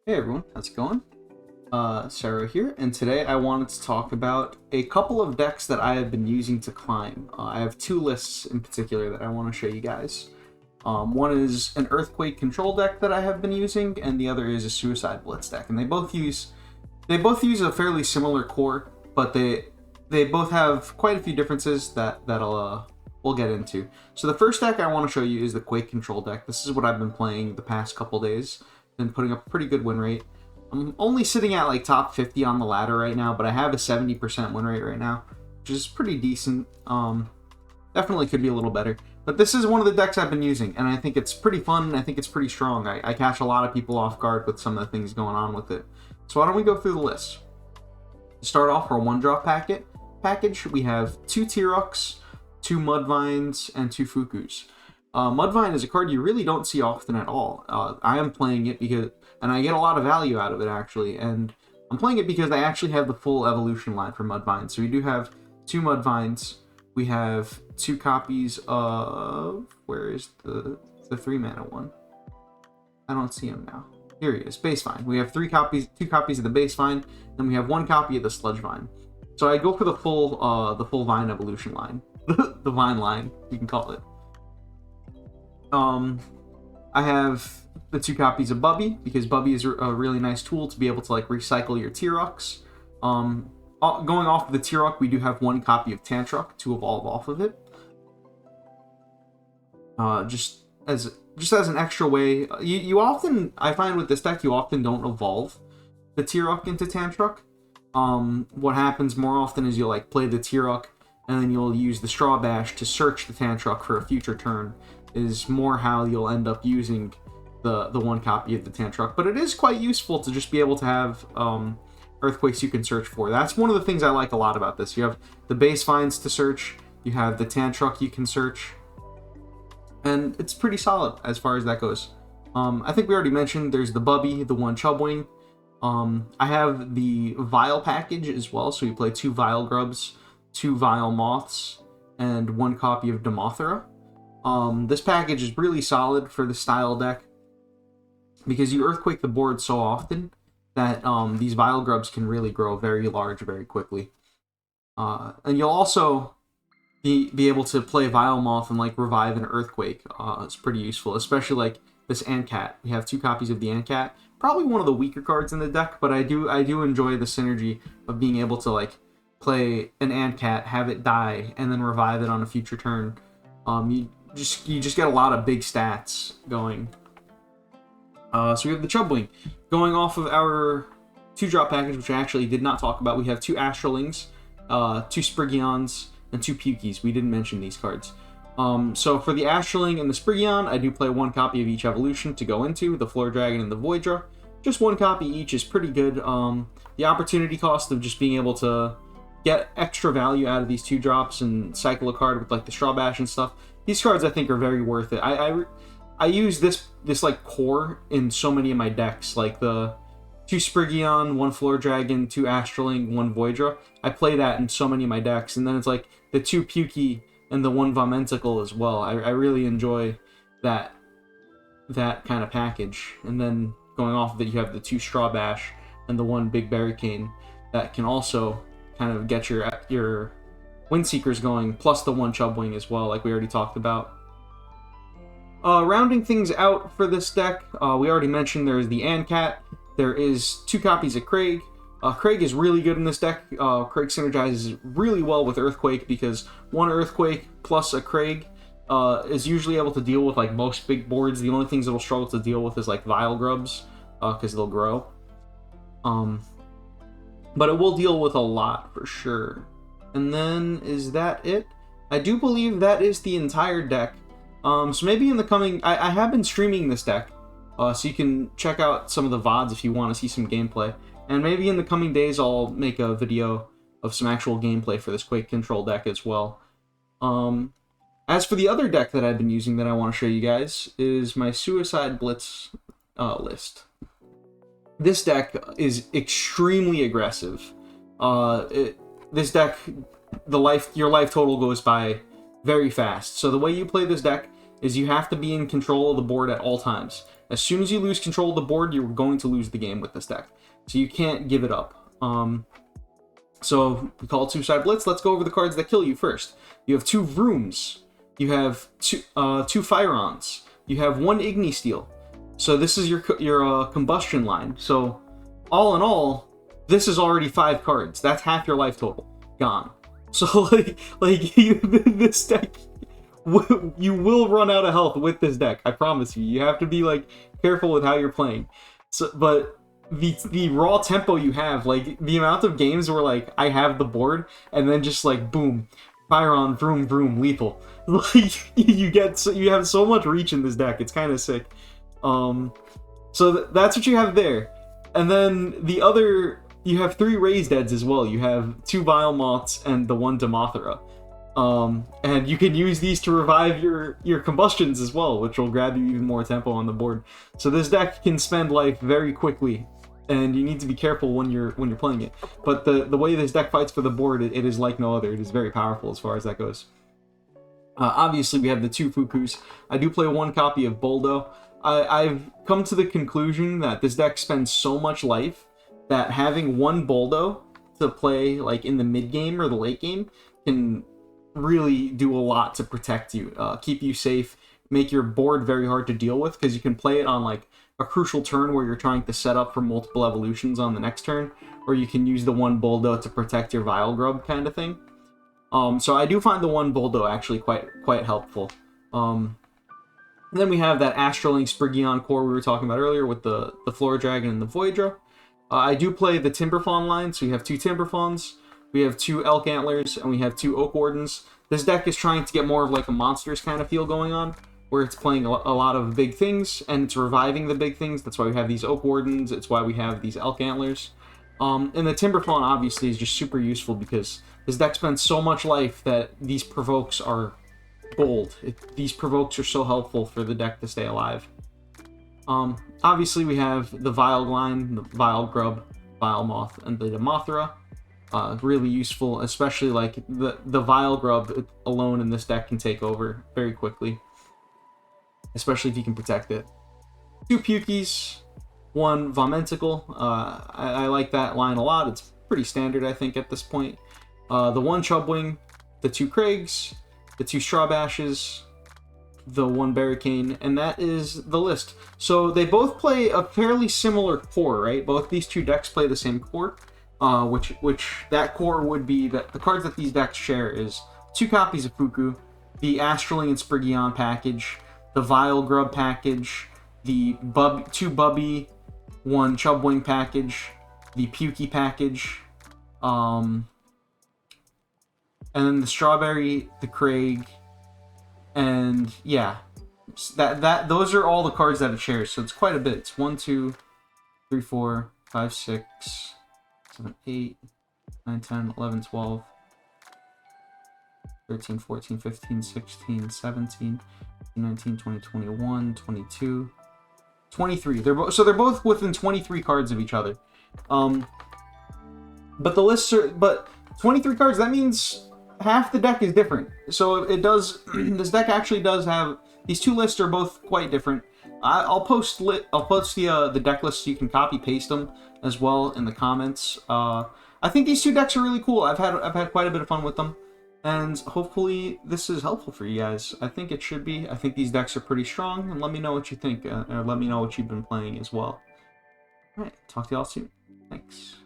Hey everyone, how's it going? Sarah here, and today I wanted to talk about a couple of decks that I have been using to climb. I have two lists in particular that I want to show you guys. One is an Earthquake control deck that I have been using, and the other is a Suicide Blitz deck. And they both use a fairly similar core, but they both have quite a few differences that'll we'll get into. So the first deck I want to show you is the Quake control deck. This is what I've been playing the past couple days. Been putting up a pretty good win rate. I'm only sitting at like top 50 on the ladder right now, but I have a 70% win rate right now, which is pretty decent. Definitely could be a little better. But this is one of the decks I've been using, and I think it's pretty fun, and I think it's pretty strong. I catch a lot of people off guard with some of the things going on with it. So why don't we go through the list? To start off, our one-drop package, we have 2 Tearuks, 2 Mudvines, and 2 Fukus. Mudvine is a card you really don't see often at all. I am playing it because, and I get a lot of value out of it actually, and I'm playing it because I actually have the full evolution line for Mudvine. So we do have 2 Mudvines. We have 2 copies of, where is the 3-mana one? I don't see him now. Here he is, Bajsvine. We have 2 copies of the Bajsvine, and we have 1 copy of the Sludgevine. So I go for the full Vine evolution line, the Vine line, you can call it. I have the 2 copies of Bubby, because Bubby is a really nice tool to be able to like recycle your Tearuks. Going off of the Tearuk, we do have 1 copy of Tantruk to evolve off of it. Just as an extra way, you often, I find with this deck, you often don't evolve the Tearuk into Tantruk. What happens more often is you'll like play the Tearuk, and then you'll use the Strawbash to search the Tantruk for a future turn. Is more how you'll end up using the 1 copy of the Tantruk. But it is quite useful to just be able to have Earthquakes you can search for. That's one of the things I like a lot about this. You have the Bajsvines to search, you have the Tantruk you can search, and it's pretty solid as far as that goes. I think we already mentioned there's the Bubby, the 1 Chubwing. I have the Vile package as well, so you play 2 Vilegrubs, 2 Vilemoths, and 1 copy of Demothra. This package is really solid for the style deck because you Earthquake the board so often that these Vilegrubs can really grow very large very quickly. And you'll also be able to play Vilemoth and like revive an Earthquake. It's pretty useful, especially like this Ankhicat. We have 2 copies of the Ankhicat. Probably one of the weaker cards in the deck, but I do enjoy the synergy of being able to like play an Ankhicat, have it die, and then revive it on a future turn. You just get a lot of big stats going. So we have the Chubwing. Going off of our 2-drop package, which I actually did not talk about, we have 2 Astralings, 2 Spriggons, and 2 Pukeys. We didn't mention these cards. So for the Astraling and the Spriggon, I do play 1 copy of each evolution to go into, the Floradon and the Voidra. Just 1 copy each is pretty good. The opportunity cost of just being able to get extra value out of these 2 drops and cycle a card with like the Strawbash and stuff. These cards I think are very worth it. I use this like core in so many of my decks, like the 2 Spriggon, 1 Floradragon, 2 Astraling, 1 Voidra. I play that in so many of my decks, and then it's like the 2 Pukey and the 1 Vomentacle as well. I really enjoy that kind of package. And then going off of it, you have the 2 Strawbash and the 1 big Berricane that can also kind of get your Windseekers going, plus the 1 Chubwing as well, like we already talked about. Rounding things out for this deck, we already mentioned there's the Ankhicat. There is 2 copies of Creg. Creg is really good in this deck. Creg synergizes really well with Earthquake because 1 Earthquake plus a Creg is usually able to deal with like most big boards. The only things it'll struggle to deal with is like Vilegrubs because they'll grow. But it will deal with a lot for sure. And then, is that it? I do believe that is the entire deck. So maybe in the coming... I have been streaming this deck, so you can check out some of the VODs if you want to see some gameplay. And maybe in the coming days I'll make a video of some actual gameplay for this Quake control deck as well. As for the other deck that I've been using that I want to show you guys, is my Suicide Blitz list. This deck is extremely aggressive. This deck, your life total goes by very fast. So the way you play this deck is you have to be in control of the board at all times. As soon as you lose control of the board, you're going to lose the game with this deck. So you can't give it up. So we call it two-side blitz. Let's go over the cards that kill you first. You have 2 Vrooms. You have two Firons. You have 1 Ignisteel. So this is your combustion line. So all in all, this is already 5 cards. That's half your life total gone. So this deck, you will run out of health with this deck. I promise you. You have to be like careful with how you're playing. So, but the raw tempo you have, like the amount of games where like I have the board and then just like boom, Firon, Vroom, Vroom, lethal. Like you have so much reach in this deck. It's kind of sick. So that's what you have there. And then the other, you have 3 raised deads as well. You have 2 Vilemoths and the 1 Demothra. And you can use these to revive your combustions as well, which will grab you even more tempo on the board. So this deck can spend life very quickly, and you need to be careful when you're playing it. But the way this deck fights for the board, it is like no other. It is very powerful as far as that goes. Obviously, we have the 2 Fukus. I do play 1 copy of Boldo. I've come to the conclusion that this deck spends so much life that having 1 Boldo to play like in the mid game or the late game can really do a lot to protect you, keep you safe, make your board very hard to deal with, because you can play it on like a crucial turn where you're trying to set up for multiple evolutions on the next turn, or you can use the 1 Boldo to protect your Vilegrub kind of thing. So I do find the 1 Boldo actually quite helpful. And then we have that Astraling Spriggon core we were talking about earlier with the Floradragon and the Voidra. I do play the Timberfawn line, so you have 2 Timberfawns, we have 2 Elkantlers, and we have 2 Oakwardens. This deck is trying to get more of like a Monsters kind of feel going on, where it's playing a lot of big things, and it's reviving the big things. That's why we have these Oakwardens, it's why we have these Elkantlers. And the Timberfawn obviously is just super useful because this deck spends so much life that these provokes are gold. These provokes are so helpful for the deck to stay alive. Obviously we have the Vilegrine, the Vilegrub, Vilemoth, and the Demothra. Really useful, especially like the Vilegrub alone in this deck can take over very quickly, especially if you can protect it. 2 Pukeys, 1 Vomentacle. I like that line a lot. It's pretty standard, I think, at this point. The 1 Chubwing, the 2 Cregs, the 2 Strawbashes, the 1 Berricane, and that is the list. So they both play a fairly similar core, right? Both these 2 decks play the same core, which that core would be that the cards that these decks share is 2 copies of Fuku, the Astraling and Spriggon package, the Vilegrub package, the 2 Bubby, 1 Chubwing package, the Pukey package, and then the Strawberry, the Creg, and yeah, those are all the cards that it shares. So it's quite a bit. It's 1, 2, 3, 4, 5, 6, 7, 8, 9, 10, 11, 12, 13, 14, 15, 16, 17, 19, 20, 21, 22, 23. They're both within 23 cards of each other. But the lists are 23 cards. That means half the deck is different. So it does. This deck actually does have these 2 lists are both quite different. I'll post the deck lists so you can copy paste them as well in the comments. I think these 2 decks are really cool. I've had quite a bit of fun with them, and hopefully this is helpful for you guys. I think it should be. I think these decks are pretty strong, and let me know what you think, or let me know what you've been playing as well. All right, talk to y'all soon. Thanks.